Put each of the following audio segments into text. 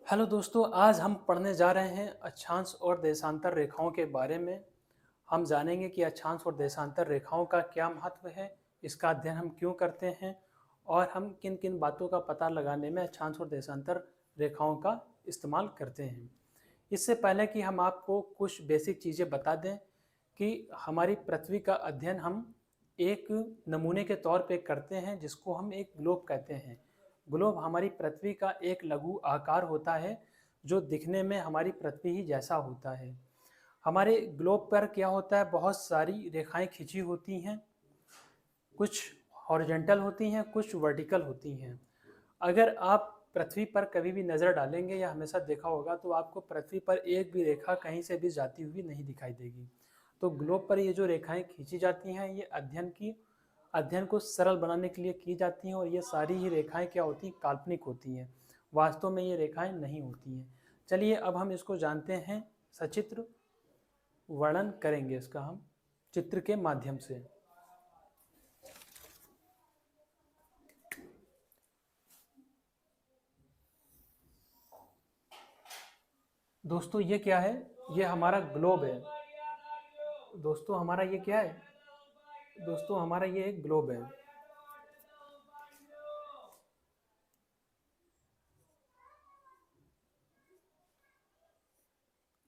Hello दोस्तों, आज हम पढ़ने जा रहे हैं अक्षांश और देशांतर रेखाओं के बारे में। हम जानेंगे कि अक्षांश और देशांतर रेखाओं का क्या महत्व है, इसका अध्ययन हम क्यों करते हैं और हम किन किन बातों का पता लगाने में अक्षांश और देशांतर रेखाओं का इस्तेमाल करते हैं। इससे पहले कि हम आपको कुछ बेसिक चीज़ें बता दें कि हमारी पृथ्वी का अध्ययन हम एक नमूने के तौर पे करते हैं, जिसको हम एक ग्लोब कहते हैं। ग्लोब हमारी पृथ्वी का एक लघु आकार होता है जो दिखने में हमारी पृथ्वी ही जैसा होता है। हमारे ग्लोब पर क्या होता है, बहुत सारी रेखाएं खिंची होती हैं, कुछ हॉरिजॉन्टल होती हैं, कुछ वर्टिकल होती हैं। अगर आप पृथ्वी पर कभी भी नज़र डालेंगे या हमेशा देखा होगा तो आपको पृथ्वी पर एक भी रेखा कहीं से भी जाती हुई नहीं दिखाई देगी। तो ग्लोब पर ये जो रेखाएं खींची जाती हैं, ये अध्ययन को सरल बनाने के लिए की जाती हैं और ये सारी ही रेखाएं क्या होती हैं, काल्पनिक होती हैं। वास्तव में ये रेखाएं नहीं होती हैं। चलिए अब हम इसको जानते हैं, सचित्र वर्णन करेंगे इसका हम चित्र के माध्यम से। दोस्तों ये क्या है, ये हमारा ग्लोब है। दोस्तों हमारा ये क्या है, दोस्तों हमारा ये एक ग्लोब है।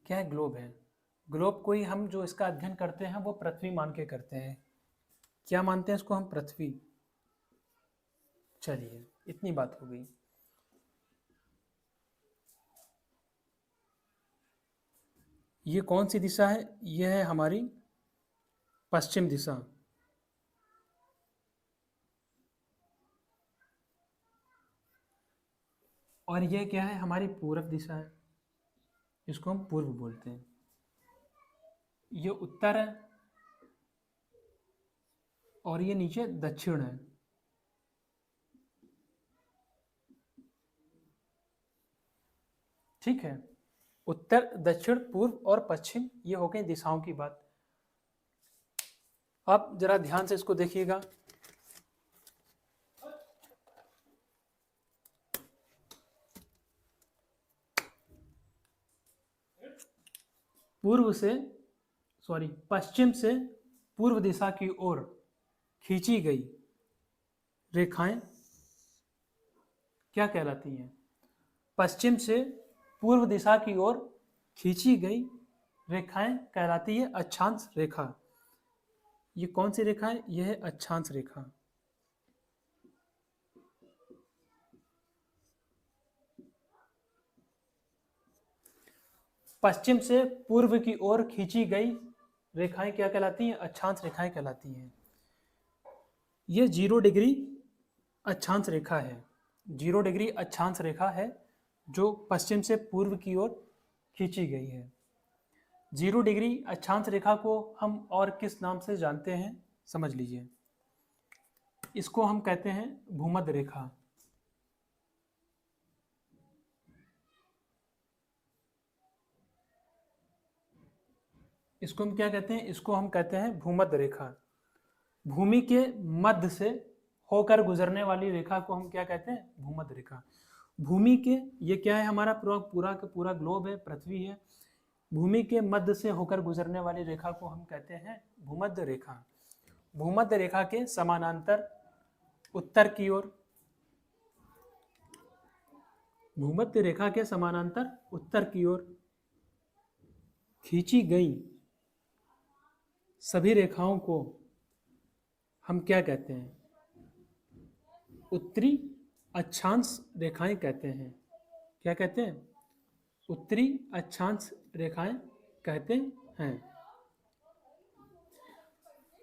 क्या है, ग्लोब है। ग्लोब को ही हम जो इसका अध्ययन करते हैं वो पृथ्वी मान के करते हैं। क्या मानते हैं इसको हम, पृथ्वी। चलिए इतनी बात हो गई। ये कौन सी दिशा है, ये है हमारी पश्चिम दिशा। और ये क्या है, हमारी पूरब दिशा है, इसको हम पूर्व बोलते हैं। ये उत्तर है और ये नीचे दक्षिण है। ठीक है, उत्तर दक्षिण पूर्व और पश्चिम, ये हो गई दिशाओं की बात। अब जरा ध्यान से इसको देखिएगा। पूर्व से पश्चिम से पूर्व दिशा की ओर खींची गई रेखाएं क्या कहलाती हैं? पश्चिम से पूर्व दिशा की ओर खींची गई रेखाएं कहलाती है अक्षांश रेखा। ये कौन सी रेखा है, यह है अक्षांश रेखा। पश्चिम से पूर्व की ओर खींची गई रेखाएं क्या कहलाती हैं, अक्षांश रेखाएं कहलाती हैं। ये 0 डिग्री अक्षांश रेखा है। 0 डिग्री अक्षांश रेखा है जो पश्चिम से पूर्व की ओर खींची गई है। 0 डिग्री अक्षांश रेखा को हम और किस नाम से जानते हैं, समझ लीजिए। इसको हम कहते हैं भूमध्य रेखा। इसको हम क्या कहते हैं, इसको हम कहते हैं भूमध्य रेखा। भूमि के मध्य से होकर गुजरने वाली रेखा को हम क्या कहते हैं, भूमध्य रेखा। भूमि के, ये क्या है, हमारा पूरा पूरा का पूरा ग्लोब है, पृथ्वी है। भूमि के मध्य से होकर गुजरने वाली रेखा को हम कहते हैं भूमध्य रेखा। भूमध्य रेखा के समानांतर उत्तर की ओर, भूमध्य रेखा के समानांतर उत्तर की ओर खींची गई सभी रेखाओं को हम क्या कहते हैं, उत्तरी अक्षांश रेखाएं कहते हैं। क्या कहते हैं, उत्तरी अक्षांश रेखाएं कहते हैं।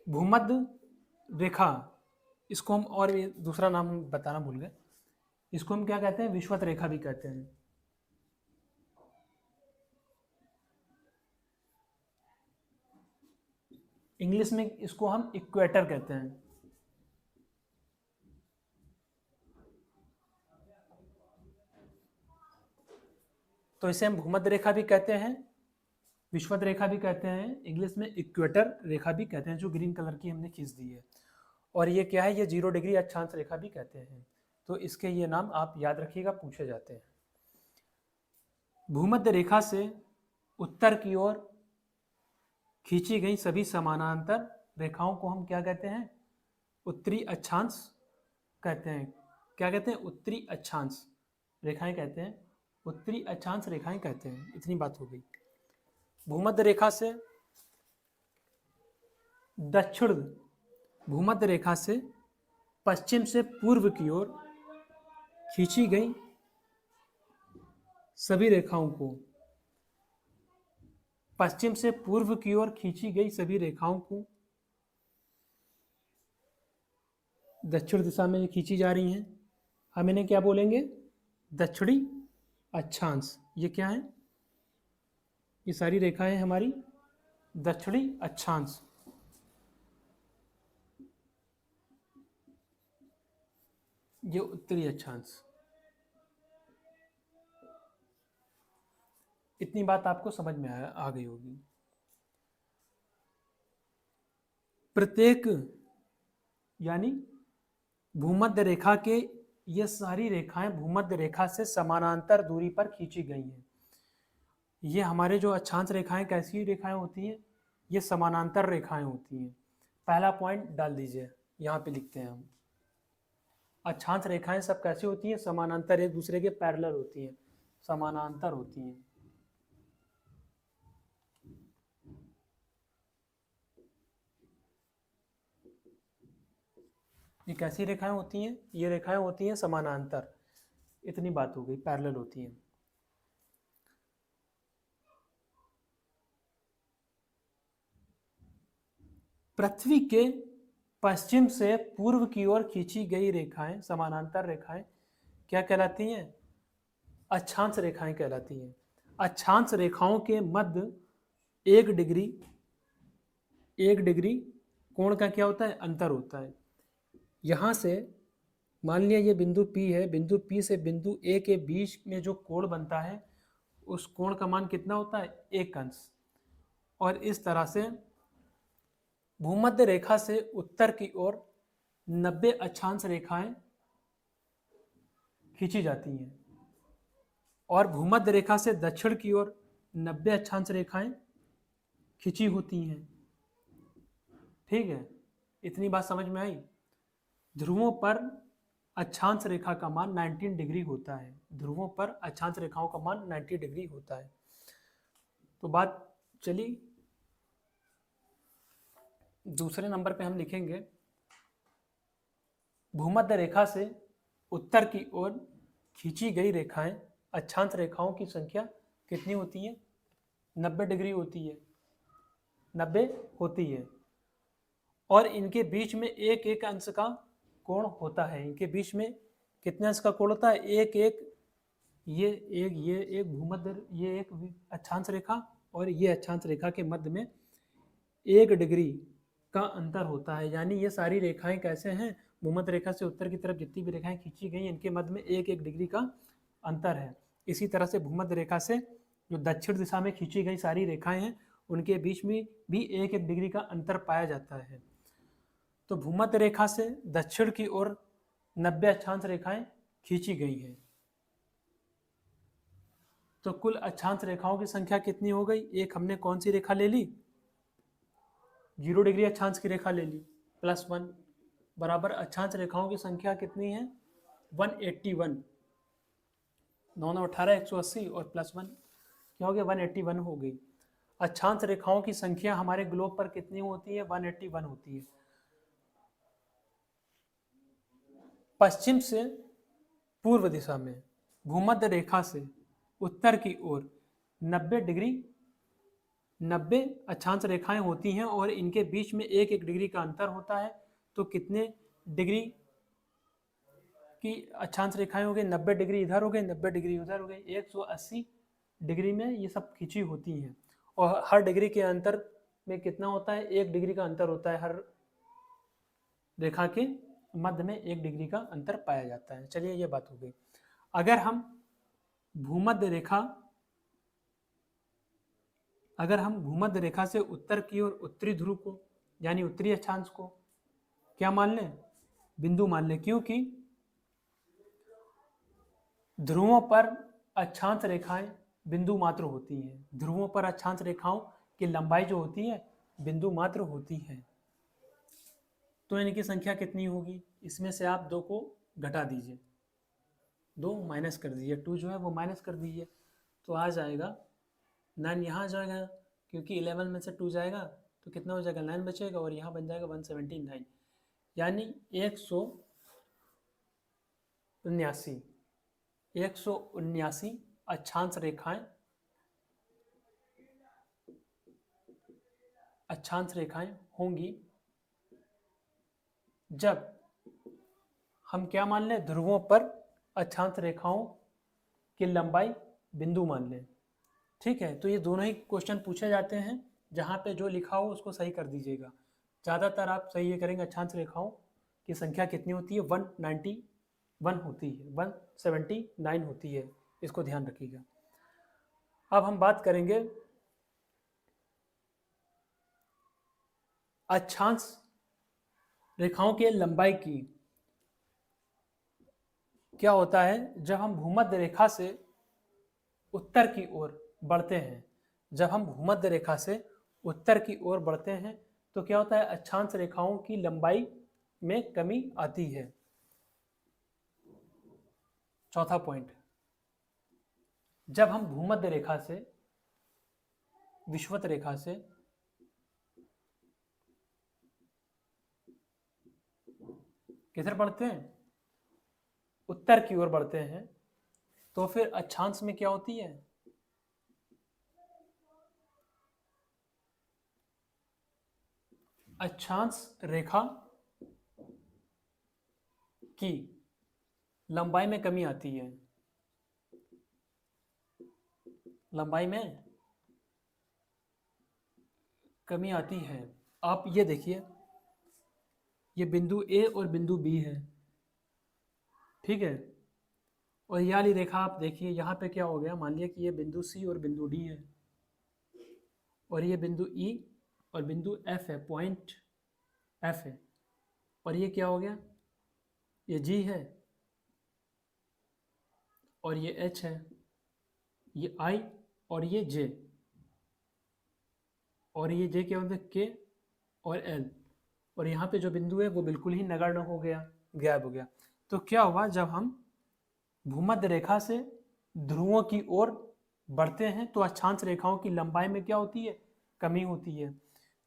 भूमध्य रेखा, इसको हम और भी दूसरा नाम बताना भूल गए, इसको हम क्या कहते हैं, विषुवत रेखा भी कहते हैं। इंग्लिश में इसको हम इक्वेटर कहते हैं। तो इसे हम भूमध्य रेखा भी कहते हैं, विषुवत रेखा भी कहते हैं, इंग्लिश में इक्वेटर रेखा भी कहते हैं, जो ग्रीन कलर की हमने खींच दी है। और ये क्या है, ये 0 डिग्री अक्षांश रेखा भी कहते हैं। तो इसके ये नाम आप याद रखिएगा, पूछे जाते हैं। भूमध्य रेखा से उत्तर की ओर खींची गई सभी समानांतर रेखाओं को हम क्या कहते हैं? उत्तरी अक्षांश कहते हैं। क्या कहते हैं? उत्तरी अक्षांश रेखाएं कहते हैं। उत्तरी अक्षांश रेखाएं कहते हैं। इतनी बात हो गई। भूमध्य रेखा से दक्षिण, भूमध्य रेखा से पश्चिम से पूर्व की ओर खींची गई सभी रेखाओं को, पश्चिम से पूर्व की ओर खींची गई सभी रेखाओं को दक्षिण दिशा में खींची जा रही हैं, हम इन्हें क्या बोलेंगे? दक्षिणी अक्षांश। ये क्या है? ये सारी रेखाएं हमारी दक्षिणी अक्षांश। ये उत्तरी अक्षांश। इतनी बात आपको समझ में आ गई होगी। प्रत्येक यानी भूमध्य रेखा के ये सारी रेखाएं भूमध्य रेखा से समानांतर दूरी पर खींची गई हैं। ये हमारे जो अक्षांश रेखाएं कैसी रेखाएं होती हैं? ये समानांतर रेखाएं होती हैं। पहला पॉइंट डाल दीजिए, यहाँ पे लिखते हैं हम। अक्षांश रेखाएं सब कैसी होती हैं? समानांतर, एक दूसरे के पैरेलल होती हैं, समानांतर होती हैं। ये कैसी रेखाएं होती हैं? ये रेखाएं होती हैं समानांतर। इतनी बात हो गई, पैरेलल होती हैं। पृथ्वी के पश्चिम से पूर्व की ओर खींची गई रेखाएं, समानांतर रेखाएं क्या कहलाती हैं? अक्षांश रेखाएं कहलाती हैं। अक्षांश रेखाओं के मध्य 1 डिग्री कोण का क्या होता है? अंतर होता है। यहाँ से मान लिया ये बिंदु P है, बिंदु P से बिंदु A के बीच में जो कोण बनता है उस कोण का मान कितना होता है? 1 अंश। और इस तरह से भूमध्य रेखा से उत्तर की ओर 90 अक्षांश रेखाएं खींची जाती हैं और भूमध्य रेखा से दक्षिण की ओर 90 अक्षांश रेखाएं खींची होती हैं। ठीक है, इतनी बात समझ में आई। ध्रुवों पर अक्षांश रेखा का मान 19 डिग्री होता है। ध्रुवों पर अक्षांश रेखाओं का मान 90 डिग्री होता है। तो बात चली, दूसरे नंबर पे हम लिखेंगे भूमध्य रेखा से उत्तर की ओर खींची गई रेखाएं, अक्षांश रेखाओं की संख्या कितनी होती है? 90 डिग्री होती है। 90 होती है और इनके बीच में एक एक अंश का कोण होता है। इनके बीच में कितने अंश का कोण होता है? एक एक, ये एक भूमध्य, ये एक अक्षांश रेखा और ये अक्षांश रेखा के मध्य में 1 डिग्री का अंतर होता है। यानी ये सारी रेखाएं कैसे हैं? भूमध्य रेखा से उत्तर की तरफ जितनी भी रेखाएं खींची गई इनके मध्य में 1 डिग्री का अंतर है। इसी तरह से भूमध्य रेखा से जो दक्षिण दिशा में खींची गई सारी रेखाएं हैं उनके बीच में भी 1 डिग्री का अंतर पाया जाता है। तो भूमध्य रेखा से दक्षिण की ओर 90 अक्षांश रेखाएं खींची गई हैं। तो कुल अक्षांश रेखाओं की संख्या कितनी हो गई? एक हमने कौन सी रेखा ले ली? 0 डिग्री अक्षांश की रेखा ले ली, +1 बराबर अक्षांश रेखाओं की संख्या कितनी है? 181। 9 9 18 180 और +1 क्या हो गया? 181 हो गई। अक्षांश रेखाओं की संख्या हमारे ग्लोब पर कितनी होती है? 181 होती है। पश्चिम से पूर्व दिशा में भूमध्य रेखा से उत्तर की ओर 90 डिग्री 90 अक्षांश रेखाएं होती हैं और इनके बीच में 1 डिग्री का अंतर होता है। तो कितने डिग्री की अक्षांश रेखाएं हो गई? 90 डिग्री इधर हो गई, 90 डिग्री उधर हो गई। 180 डिग्री में ये सब खींची होती हैं और हर डिग्री के अंतर में कितना होता है? 1 डिग्री का अंतर होता है। हर रेखा के मध्य में 1 डिग्री का अंतर पाया जाता है। चलिए, ये बात हो गई। अगर हम भूमध्य रेखा से उत्तर की ओर उत्तरी ध्रुव को यानी उत्तरी अक्षांश को क्या मान लें? बिंदु मान लें, क्योंकि ध्रुवों पर अक्षांश रेखाएं बिंदु मात्र होती हैं। ध्रुवों पर अक्षांश रेखाओं की लंबाई जो होती है बिंदु मात्र होती है। तो इनकी संख्या कितनी होगी, इसमें से आप 2 को घटा दीजिए, 2 माइनस कर दीजिए, 2 जो है वो माइनस कर दीजिए, तो आ जाएगा 9 यहाँ आ जाएगा, क्योंकि 11 में से 2 जाएगा तो कितना हो जाएगा 9 बचेगा, और यहाँ बन जाएगा 179, यानी 179 अक्षांश रेखाएं होंगी जब हम क्या मान लें, ध्रुवों पर अक्षांश रेखाओं की लंबाई बिंदु मान लें। ठीक है, तो ये दोनों ही क्वेश्चन पूछे जाते हैं, जहाँ पे जो लिखा हो उसको सही कर दीजिएगा। ज़्यादातर आप सही ये करेंगे, अक्षांश रेखाओं की संख्या कितनी होती है, 191 होती है, 179 होती है, इसको ध्यान रखिएगा। अब हम बात करेंगे अक्षांश रेखाओं के लंबाई की। क्या होता है, जब हम भूमध्य रेखा से उत्तर की ओर बढ़ते हैं, जब हम भूमध्य रेखा से उत्तर की ओर बढ़ते हैं तो क्या होता है, अक्षांश रेखाओं की लंबाई में कमी आती है। चौथा पॉइंट, जब हम भूमध्य रेखा से विषुवत रेखा से किधर बढ़ते हैं, उत्तर की ओर बढ़ते हैं, तो फिर अक्षांश में क्या होती है, अक्षांश रेखा की लंबाई में कमी आती है, लंबाई में कमी आती है। आप ये देखिए, ये बिंदु ए और बिंदु बी है, ठीक है, और ये वाली रेखा आप देखिए, यहाँ पे क्या हो गया, मान लिया कि ये बिंदु सी और बिंदु डी है, और ये बिंदु ई और बिंदु एफ है, पॉइंट एफ है, और ये क्या हो गया, ये जी है, और ये एच है, ये आई और ये जे, और ये जे क्या होता है, के और एल, और यहाँ पे जो बिंदु है वो बिल्कुल ही नगण्य हो गया, गायब हो गया। तो क्या हुआ, जब हम भूमध्य रेखा से ध्रुवों की ओर बढ़ते हैं तो अक्षांश रेखाओं की लंबाई में क्या होती है, कमी होती है।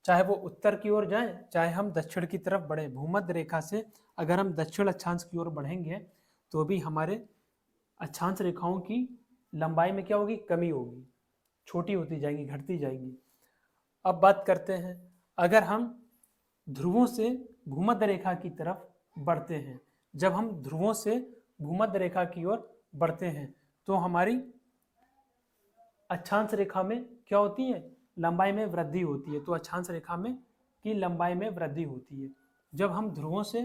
चाहे वो उत्तर की ओर जाए, चाहे हम दक्षिण की तरफ बढ़े, भूमध्य रेखा से अगर हम दक्षिण अक्षांश की ओर बढ़ेंगे तो भी हमारे अक्षांश रेखाओं की लंबाई में क्या होगी, कमी होगी, छोटी होती जाएगी, घटती जाएगी। अब बात करते हैं, अगर हम ध्रुवों से भूमध्य रेखा की तरफ बढ़ते हैं, जब हम ध्रुवों से भूमध्य रेखा की ओर बढ़ते हैं तो हमारी अक्षांश रेखा में क्या होती है, लंबाई में वृद्धि होती है। तो अक्षांश रेखा में की लंबाई में वृद्धि होती है जब हम ध्रुवों से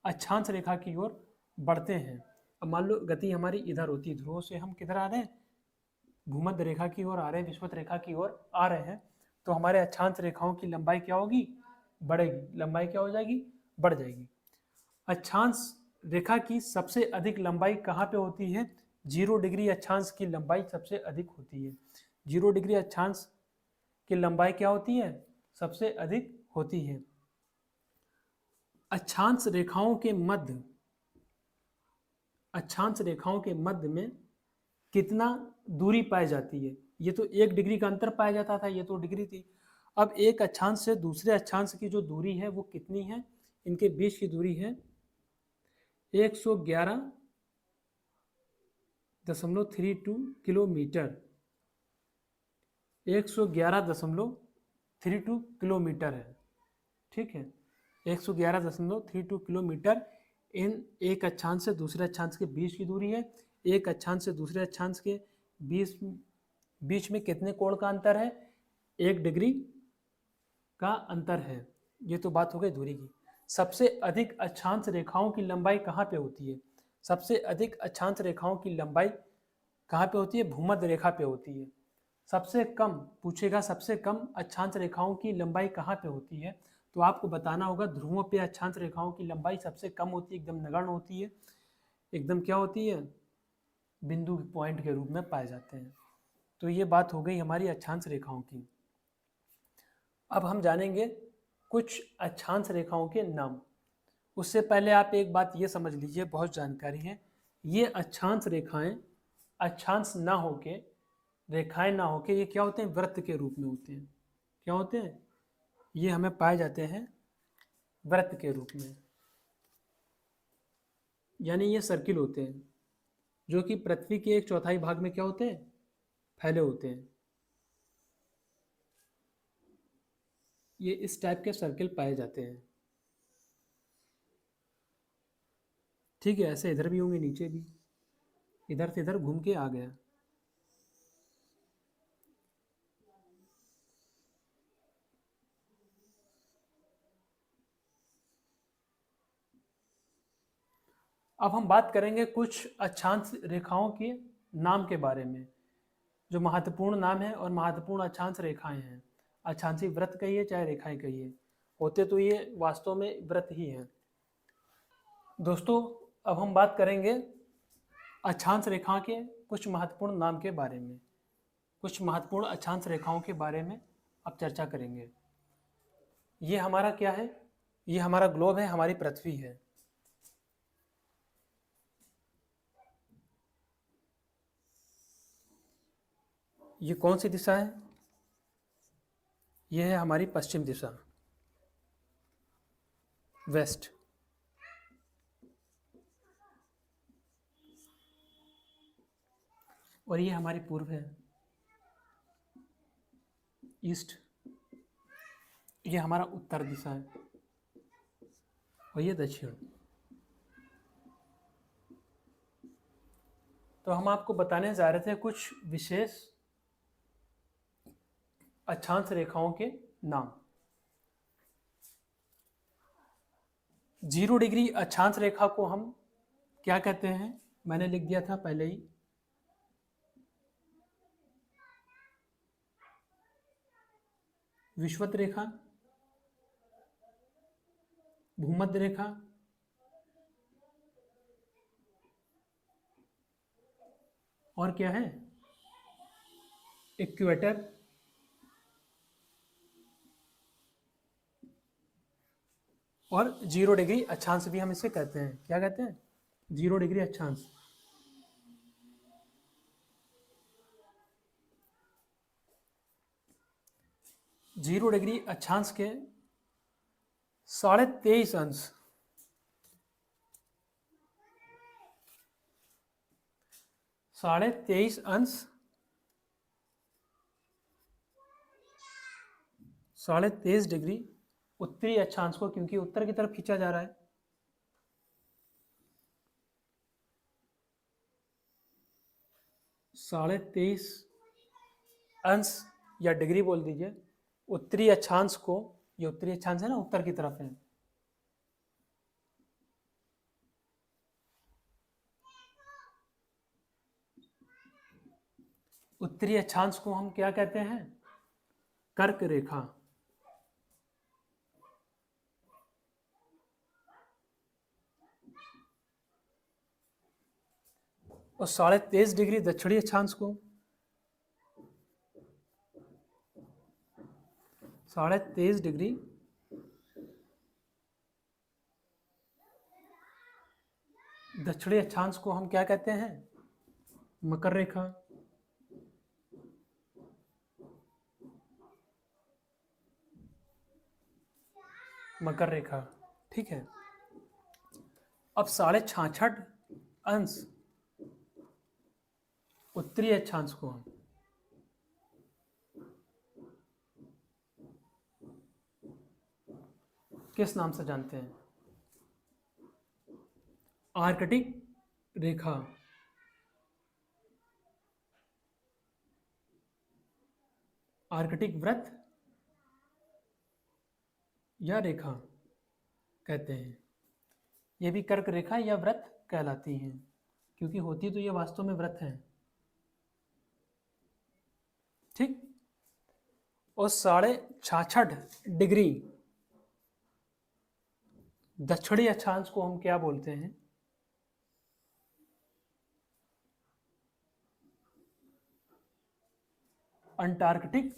अक्षांश रेखा की ओर बढ़ते हैं। अब मान लो गति हमारी इधर होती है, ध्रुवों से हम किधर आ रहे हैं, भूमध्य रेखा की ओर आ रहे हैं, विषुवत रेखा की ओर आ रहे हैं, तो हमारे अक्षांश रेखाओं की लंबाई क्या होगी, बढ़ेगी, लंबाई क्या हो जाएगी, बढ़ जाएगी। अक्षांश रेखा की सबसे अधिक लंबाई कहाँ पे होती है, 0 डिग्री अक्षांश की लंबाई सबसे अधिक होती है। 0 डिग्री अक्षांश की लंबाई क्या होती है, सबसे अधिक होती है। अक्षांश रेखाओं के मध्य में कितना दूरी पाई जाती है, ये तो 1 डिग्री का अंतर पाया जाता था, ये तो डिग्री थी। अब एक अक्षांश से दूसरे अक्षांश की जो दूरी है वो कितनी है, इनके बीच की दूरी है 111.32 किलोमीटर, 111.32 किलोमीटर है, ठीक है, 111.32 किलोमीटर इन एक अक्षांश से दूसरे अक्षांश के बीच की दूरी है। एक अक्षांश से दूसरे अक्षांश के बीच में कितने कोण का अंतर है, 1 डिग्री का अंतर है। ये तो बात हो गई दूरी की। सबसे अधिक अक्षांश रेखाओं की लंबाई कहाँ पे होती है, सबसे अधिक अक्षांश रेखाओं की लंबाई कहाँ पे होती है, भूमध्य रेखा पे होती है। सबसे कम पूछेगा, सबसे कम अक्षांश रेखाओं की लंबाई कहाँ पे होती है, तो आपको बताना होगा ध्रुवों पे अक्षांश रेखाओं की लंबाई सबसे कम होती है, एकदम नगण्य होती है, एकदम क्या होती है, बिंदु पॉइंट के रूप में पाए जाते हैं। तो ये बात हो गई हमारी अक्षांश रेखाओं की। अब हम जानेंगे कुछ अक्षांश रेखाओं के नाम। उससे पहले आप एक बात ये समझ लीजिए, बहुत जानकारी है। ये अक्षांश रेखाएं अक्षांश ना होके, रेखाएं ना होके, ये क्या होते हैं, वृत्त के रूप में होते हैं। क्या होते हैं, ये हमें पाए जाते हैं वृत्त के रूप में, यानी ये सर्किल होते हैं जो कि पृथ्वी के 1/4 भाग में क्या होते हैं, फैले होते हैं। ये इस टाइप के सर्किल पाए जाते हैं। ठीक है, ऐसे इधर भी होंगे, नीचे भी, इधर से इधर घूम के आ गया। अब हम बात करेंगे कुछ अक्षांश रेखाओं के नाम के बारे में, जो महत्वपूर्ण नाम है और महत्वपूर्ण अक्षांश रेखाएं हैं। अक्षांशी वृत्त कहिए चाहे रेखाएं कहिए, होते तो ये वास्तव में वृत्त ही हैं। दोस्तों, अब हम बात करेंगे अक्षांश रेखा के कुछ महत्वपूर्ण नाम के बारे में। कुछ महत्वपूर्ण अक्षांश रेखाओं के बारे में अब चर्चा करेंगे। ये हमारा क्या है, ये हमारा ग्लोब है, हमारी पृथ्वी है। ये कौन सी दिशा है, ये है हमारी पश्चिम दिशा, वेस्ट। और ये हमारी पूर्व है, ईस्ट। ये हमारा उत्तर दिशा है और ये दक्षिण। तो हम आपको बताने जा रहे थे कुछ विशेष अक्षांश रेखाओं के नाम। 0 डिग्री अक्षांश रेखा को हम क्या कहते हैं, मैंने लिख दिया था पहले ही। विषुवत रेखा, भूमध्य रेखा, और क्या है, इक्वेटर, और 0 डिग्री अक्षांश भी हम इसे कहते हैं। क्या कहते हैं, 0 डिग्री अक्षांश। जीरो डिग्री अक्षांश के 23.5 अंश, 23.5 अंश, 23.5 डिग्री उत्तरी अक्षांश को, क्योंकि उत्तर की तरफ खींचा जा रहा है, 23.5 अंश या डिग्री बोल दीजिए, उत्तरी अक्षांश को, ये उत्तरी अक्षांश है ना, उत्तर की तरफ है, उत्तरी अक्षांश को हम क्या कहते हैं, कर्क रेखा। और 23.5 डिग्री दक्षिणी अक्षांश को, 23.5 डिग्री दक्षिणी अक्षांश को हम क्या कहते हैं, मकर रेखा। मकर रेखा, ठीक है। अब 66.5 अंश उत्तरी अक्षांश को हम किस नाम से जानते हैं, आर्कटिक रेखा। आर्कटिक वृत्त या रेखा कहते हैं। ये भी कर्क रेखा या वृत्त कहलाती हैं, क्योंकि होती तो ये वास्तव में वृत्त है, ठीक। और 66.5 डिग्री दक्षिणी अक्षांश को हम क्या बोलते हैं, अंटार्कटिक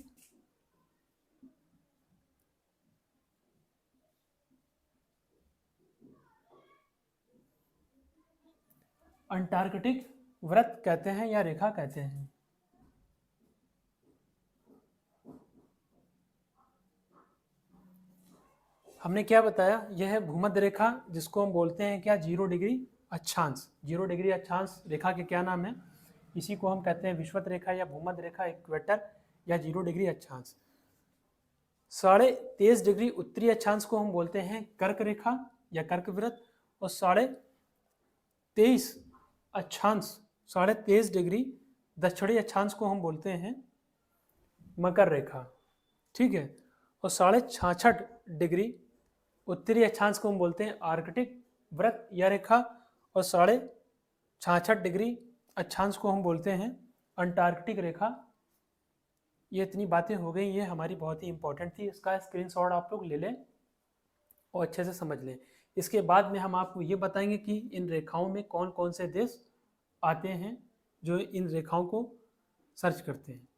अंटार्कटिक वृत्त कहते हैं या रेखा कहते हैं। हमने क्या बताया, यह है भूमध्य रेखा, जिसको हम बोलते हैं क्या, 0 डिग्री अक्षांश। 0 डिग्री अक्षांश रेखा के क्या नाम है, इसी को हम कहते हैं विषुवत रेखा या भूमध्य रेखा, इक्वेटर या 0 डिग्री अक्षांश। 23.5 डिग्री उत्तरी अक्षांश को हम बोलते हैं कर्क रेखा या कर्क वृत्त, और 23.5 अक्षांश 23.5 डिग्री दक्षिणी अक्षांश को हम बोलते हैं मकर रेखा, ठीक है। और 66.5 डिग्री उत्तरी अक्षांश को हम बोलते हैं आर्कटिक वृत्त या रेखा, और 66.5 डिग्री अक्षांश को हम बोलते हैं अंटार्कटिक रेखा। ये इतनी बातें हो गई, ये हमारी बहुत ही इंपॉर्टेंट थी, इसका स्क्रीनशॉट आप लोग ले लें और अच्छे से समझ लें। इसके बाद में हम आपको ये बताएंगे कि इन रेखाओं में कौन कौन से देश आते हैं जो इन रेखाओं को सर्च करते हैं,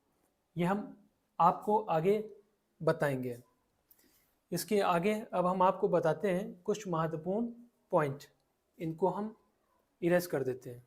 ये हम आपको आगे बताएंगे। इसके आगे अब हम आपको बताते हैं कुछ महत्वपूर्ण पॉइंट, इनको हम इरेज कर देते हैं।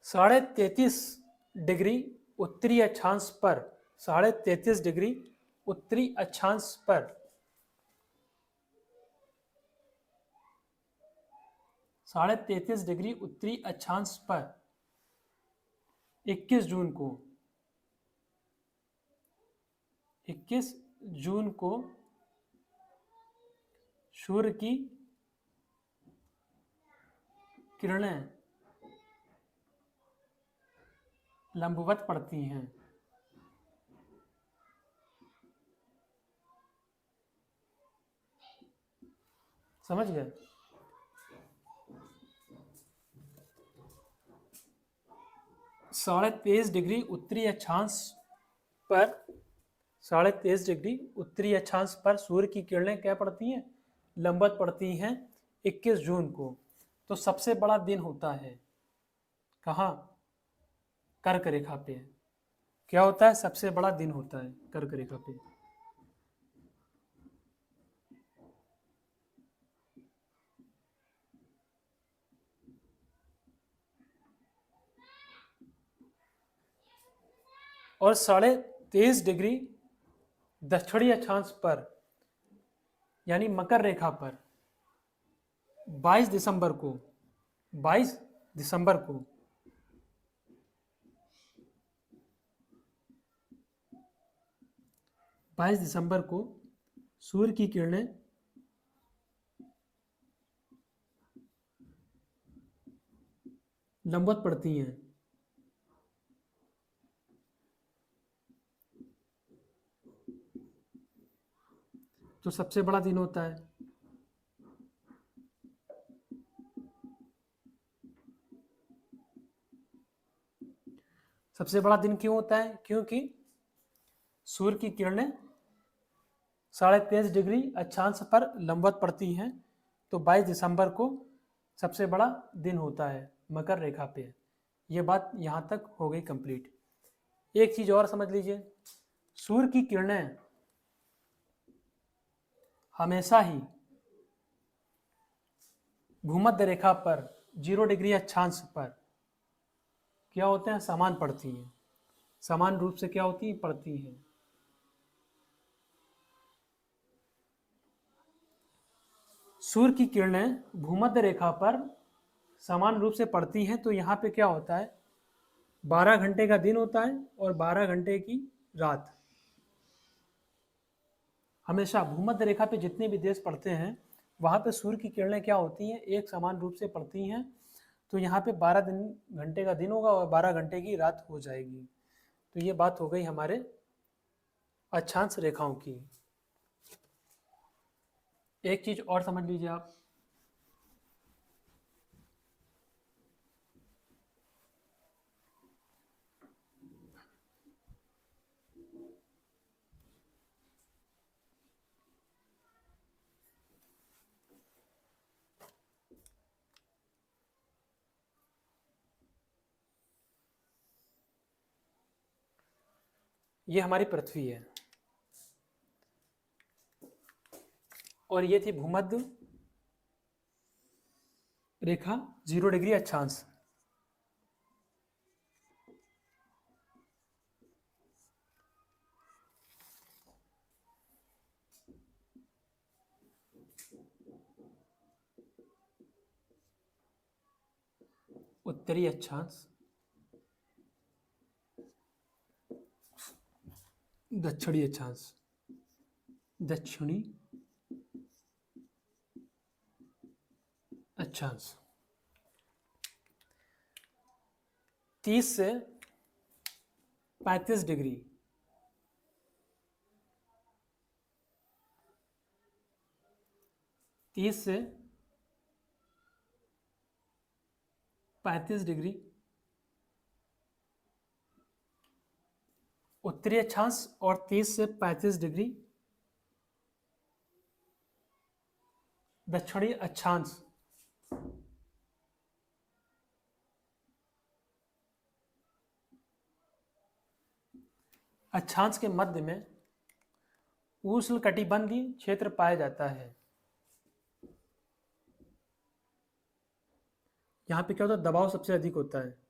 साढ़े 33 डिग्री उत्तरी अक्षांश पर, 33.5 डिग्री उत्तरी अक्षांश पर 33.5 डिग्री उत्तरी अक्षांश पर 21 जून को सूर्य की किरणें लंबवत पड़ती हैं। समझ गए? साढ़े 23 डिग्री उत्तरी अक्षांश पर 23.5 डिग्री उत्तरी अक्षांश पर सूर्य की किरणें क्या पड़ती हैं, लंबवत पड़ती हैं 21 जून को। तो सबसे बड़ा दिन होता है कहाँ, कर्क रेखा पे। क्या होता है, सबसे बड़ा दिन होता है कर्क रेखा पे। और 23.5 डिग्री दक्षिणी अक्षांश पर यानी मकर रेखा पर 22 दिसंबर को 22 दिसंबर को सूर्य की किरणें लंबवत पड़ती हैं। तो सबसे बड़ा दिन होता है। सबसे बड़ा दिन क्यों होता है, क्योंकि सूर्य की किरणें 23.5 डिग्री अक्षांश पर लंबवत पड़ती हैं। तो 22 दिसंबर को सबसे बड़ा दिन होता है मकर रेखा पे। ये बात यहाँ तक हो गई कंप्लीट। एक चीज़ और समझ लीजिए, सूर्य की किरणें हमेशा ही भूमध्य रेखा पर 0 डिग्री अक्षांश पर क्या होते हैं, समान पड़ती हैं। समान रूप से क्या होती हैं, पड़ती हैं। सूर्य की किरणें भूमध्य रेखा पर समान रूप से पड़ती हैं। तो यहाँ पे क्या होता है, 12 घंटे का दिन होता है और 12 घंटे की रात। हमेशा भूमध्य रेखा पे जितने भी देश पड़ते हैं वहाँ पे सूर्य की किरणें क्या होती हैं, एक समान रूप से पड़ती हैं। तो यहाँ पे 12 घंटे का दिन होगा और 12 घंटे की रात हो जाएगी। तो ये बात हो गई हमारे अक्षांश रेखाओं की। एक चीज और समझ लीजिए आप, ये हमारी पृथ्वी है और ये थी भूमध्य रेखा 0 डिग्री अक्षांश। उत्तरी अक्षांश, दक्षिणी अक्षांश, दक्षिणी अक्षांश 30 से 35 डिग्री, तीस से 35 डिग्री उत्तरी अक्षांश और 30 से 35 डिग्री दक्षिणी अक्षांश। अक्षांश के मध्य में उष्णकटिबंधीय क्षेत्र पाया जाता है। यहाँ पे क्या होता है, दबाव सबसे अधिक होता है,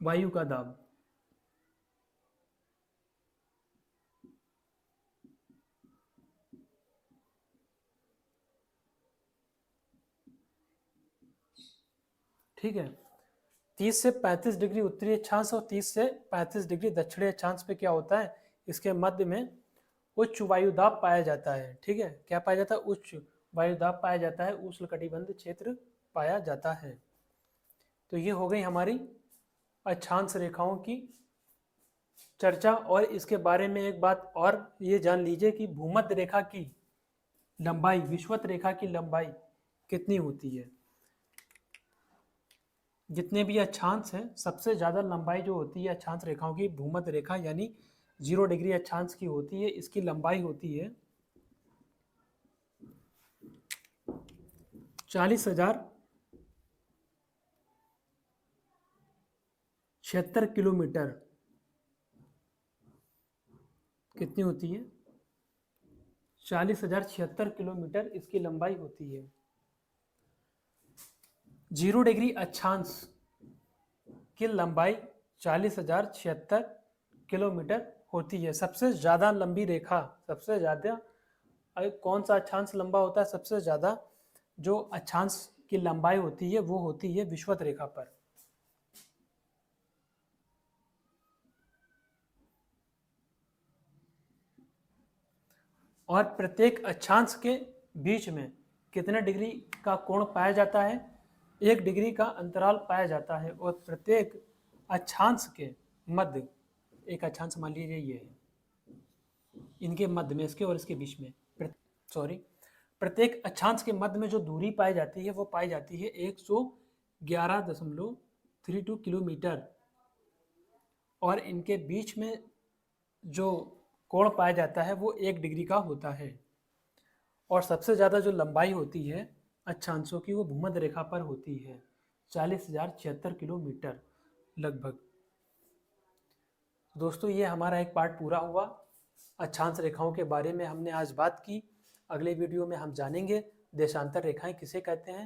वायु का दाब। ठीक है, 30 से 35 डिग्री उत्तरी अक्षांश और 30 से 35 डिग्री दक्षिणी अक्षांश पे क्या होता है, इसके मध्य में उच्च वायुदाब पाया जाता है। ठीक है, क्या पाया जाता है, उच्च वायुदाब पाया जाता है, उष्णकटिबंधीय क्षेत्र पाया जाता है। तो ये हो गई हमारी अक्षांश रेखाओं की चर्चा। और इसके बारे में एक बात और ये जान लीजिए कि भूमध्य रेखा की लंबाई, विषुवत रेखा की लंबाई कितनी होती है। जितने भी अक्षांश हैं, सबसे ज़्यादा लंबाई जो होती है अक्षांश रेखाओं की भूमध्य रेखा यानी 0 डिग्री अक्षांश की होती है। इसकी लंबाई होती है 40,076 किलोमीटर। कितनी होती है, 40,076 किलोमीटर इसकी लंबाई होती है। 0 डिग्री अक्षांश की लंबाई 40,076 किलोमीटर होती है। सबसे ज़्यादा लंबी रेखा, सबसे ज़्यादा कौन सा अक्षांश लंबा होता है, सबसे ज़्यादा जो अक्षांश की लंबाई होती है वो होती है विषुवत रेखा पर। और प्रत्येक अक्षांश के बीच में कितने डिग्री का कोण पाया जाता है, 1 डिग्री का अंतराल पाया जाता है। और प्रत्येक अक्षांश के मध्य, एक अक्षांश मान लीजिए ये है, इनके मध्य में, इसके और इसके बीच में, प्रत्येक अक्षांश के मध्य में जो दूरी पाई जाती है वो पाई जाती है 111.32 किलोमीटर। और इनके बीच में जो कोण पाया जाता है वो 1 डिग्री का होता है। और सबसे ज़्यादा जो लंबाई होती है अक्षांशों की वो भूमध्य रेखा पर होती है, 40,076 किलोमीटर लगभग। दोस्तों, ये हमारा एक पार्ट पूरा हुआ। अक्षांश रेखाओं के बारे में हमने आज बात की। अगले वीडियो में हम जानेंगे देशांतर रेखाएं किसे कहते हैं।